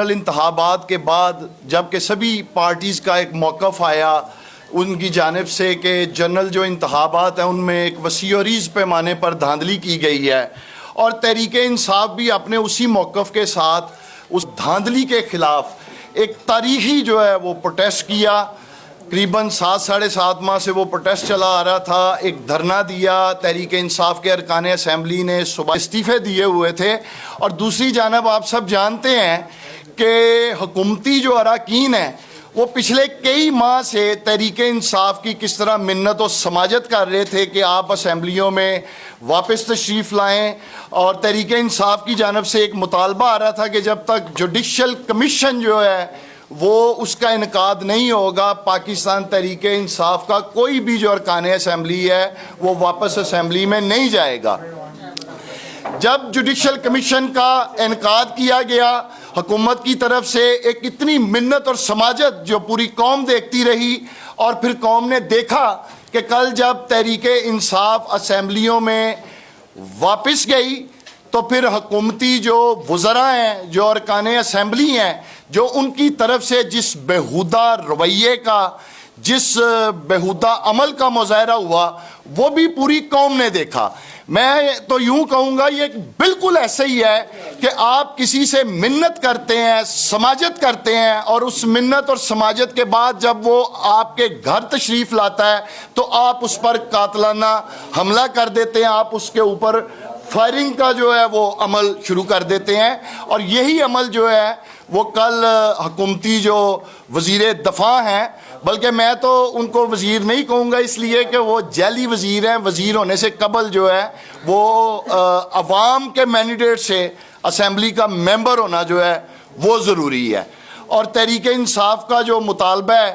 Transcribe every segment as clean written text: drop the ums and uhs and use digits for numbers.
انتخابات کے بعد جب کہ سبھی پارٹیز کا ایک موقف آیا ان کی جانب سے کہ جنرل جو انتخابات ہیں ان میں ایک وسیع و عریض پیمانے پر دھاندلی کی گئی ہے اور تحریک انصاف بھی اپنے اسی موقف کے ساتھ اس دھاندلی کے خلاف ایک تاریخی جو ہے وہ پروٹیسٹ کیا. تقریباً 7-7.5 ماہ سے وہ پروٹیسٹ چلا آ رہا تھا. ایک دھرنا دیا, تحریک انصاف کے ارکان اسمبلی نے صبح استعفے دیے ہوئے تھے اور دوسری جانب آپ سب جانتے ہیں کہ حکومتی جو اراکین ہیں وہ پچھلے کئی ماہ سے تحریک انصاف کی کس طرح منت و سماجت کر رہے تھے کہ آپ اسمبلیوں میں واپس تشریف لائیں, اور تحریک انصاف کی جانب سے ایک مطالبہ آ رہا تھا کہ جب تک جوڈیشل کمیشن جو ہے وہ اس کا انعقاد نہیں ہوگا پاکستان تحریک انصاف کا کوئی بھی جو ارکان اسمبلی ہے وہ واپس اسمبلی میں نہیں جائے گا. جب جوڈیشل کمیشن کا انعقاد کیا گیا حکومت کی طرف سے ایک اتنی منت اور سماجت جو پوری قوم دیکھتی رہی, اور پھر قوم نے دیکھا کہ کل جب تحریک انصاف اسمبلیوں میں واپس گئی تو پھر حکومتی جو وزراء ہیں, جو ارکان اسمبلی ہیں, جو ان کی طرف سے جس بےہودہ رویے کا, جس بےہودہ عمل کا مظاہرہ ہوا وہ بھی پوری قوم نے دیکھا. میں تو یوں کہوں گا یہ بالکل ایسے ہی ہے کہ آپ کسی سے منت کرتے ہیں, سماجت کرتے ہیں, اور اس منت اور سماجت کے بعد جب وہ آپ کے گھر تشریف لاتا ہے تو آپ اس پر قاتلانہ حملہ کر دیتے ہیں, آپ اس کے اوپر فائرنگ کا جو ہے وہ عمل شروع کر دیتے ہیں. اور یہی عمل جو ہے وہ کل حکومتی جو وزیر دفاع ہیں, بلکہ میں تو ان کو وزیر نہیں کہوں گا اس لیے کہ وہ جعلی وزیر ہیں, وزیر ہونے سے قبل جو ہے وہ عوام کے مینڈیٹ سے اسمبلی کا ممبر ہونا جو ہے وہ ضروری ہے. اور تحریک انصاف کا جو مطالبہ ہے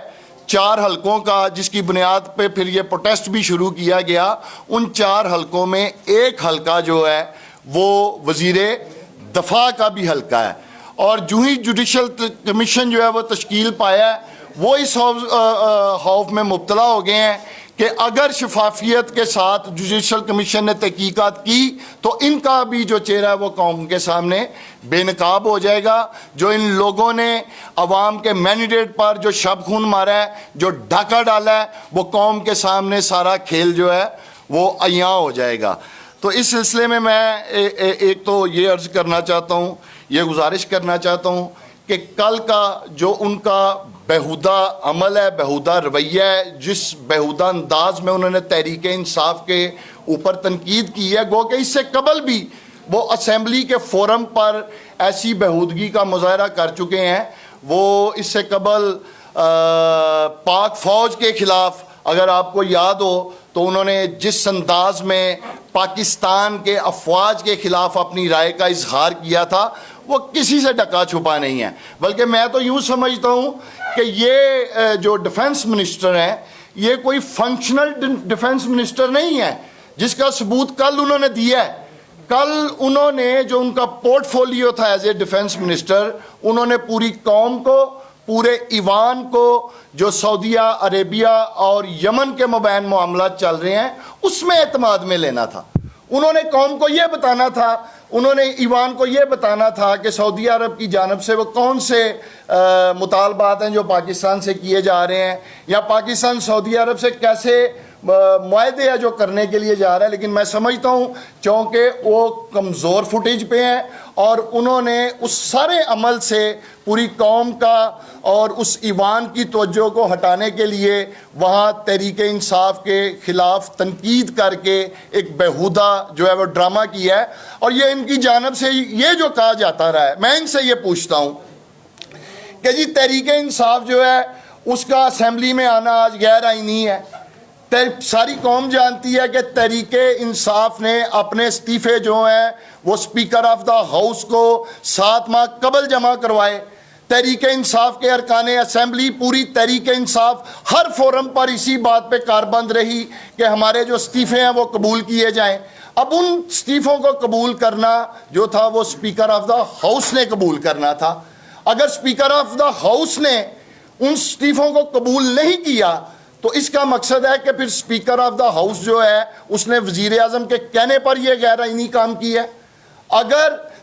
4 حلقوں کا, جس کی بنیاد پہ پھر یہ پروٹیسٹ بھی شروع کیا گیا, ان 4 حلقوں میں ایک حلقہ جو ہے وہ وزیر دفاع کا بھی حلقہ ہے. اور جو ہی جوڈیشل کمیشن جو ہے وہ تشکیل پایا ہے وہ اس خوف میں مبتلا ہو گئے ہیں کہ اگر شفافیت کے ساتھ جوڈیشل کمیشن نے تحقیقات کی تو ان کا بھی جو چہرہ ہے وہ قوم کے سامنے بے نقاب ہو جائے گا. جو ان لوگوں نے عوام کے مینڈیٹ پر جو شب خون مارا ہے, جو ڈاکہ ڈالا ہے, وہ قوم کے سامنے سارا کھیل جو ہے وہ عیاں ہو جائے گا. تو اس سلسلے میں ایک تو یہ عرض کرنا چاہتا ہوں, یہ گزارش کرنا چاہتا ہوں کہ کل کا جو ان کا بےہودہ عمل ہے, بےہودہ رویہ ہے, جس بےہودہ انداز میں انہوں نے تحریک انصاف کے اوپر تنقید کی ہے, گو کہ اس سے قبل بھی وہ اسمبلی کے فورم پر ایسی بےہودگی کا مظاہرہ کر چکے ہیں. وہ اس سے قبل پاک فوج کے خلاف اگر آپ کو یاد ہو تو انہوں نے جس انداز میں پاکستان کے افواج کے خلاف اپنی رائے کا اظہار کیا تھا وہ کسی سے ڈکا چھپا نہیں ہے. بلکہ میں تو یوں سمجھتا ہوں کہ یہ جو ڈیفنس منسٹر ہیں یہ کوئی فنکشنل ڈیفنس منسٹر نہیں ہے, جس کا ثبوت کل انہوں نے دیا ہے. کل انہوں نے جو ان کا پورٹ فولیو تھا ایز اے ڈیفنس منسٹر, انہوں نے پوری قوم کو, پورے ایوان کو, جو سعودیہ عربیہ اور یمن کے مابین معاملات چل رہے ہیں اس میں اعتماد میں لینا تھا. انہوں نے قوم کو یہ بتانا تھا, انہوں نے ایوان کو یہ بتانا تھا کہ سعودی عرب کی جانب سے وہ کون سے مطالبات ہیں جو پاکستان سے کیے جا رہے ہیں, یا پاکستان سعودی عرب سے کیسے معاہدے جو کرنے کے لیے جا رہا ہے. لیکن میں سمجھتا ہوں چونکہ وہ کمزور فوٹیج پہ ہیں اور انہوں نے اس سارے عمل سے پوری قوم کا اور اس ایوان کی توجہ کو ہٹانے کے لیے وہاں تحریک انصاف کے خلاف تنقید کر کے ایک بےہودہ جو ہے وہ ڈرامہ کیا ہے. اور یہ ان کی جانب سے یہ جو کہا جاتا رہا ہے, میں ان سے یہ پوچھتا ہوں کہ جی تحریک انصاف جو ہے اس کا اسمبلی میں آنا آج غیر آئینی ہے. ساری قوم جانتی ہے کہ تحریک انصاف نے اپنے استعفے جو ہیں وہ اسپیکر آف دا ہاؤس کو 7 ماہ قبل جمع کروائے. تحریک انصاف کے ارکان اسمبلی, پوری تحریک انصاف ہر فورم پر اسی بات پہ کاربند رہی کہ ہمارے جو استعفے ہیں وہ قبول کیے جائیں. اب ان استعفوں کو قبول کرنا جو تھا وہ اسپیکر آف دا ہاؤس نے قبول کرنا تھا. اگر اسپیکر آف دا ہاؤس نے ان استعفوں کو قبول نہیں کیا تو اس کا مقصد ہے کہ پھر اسپیکر آف دا ہاؤس جو ہے اس نے وزیر اعظم کے کہنے پر یہ غیر آئینی کام کیا ہے. اگر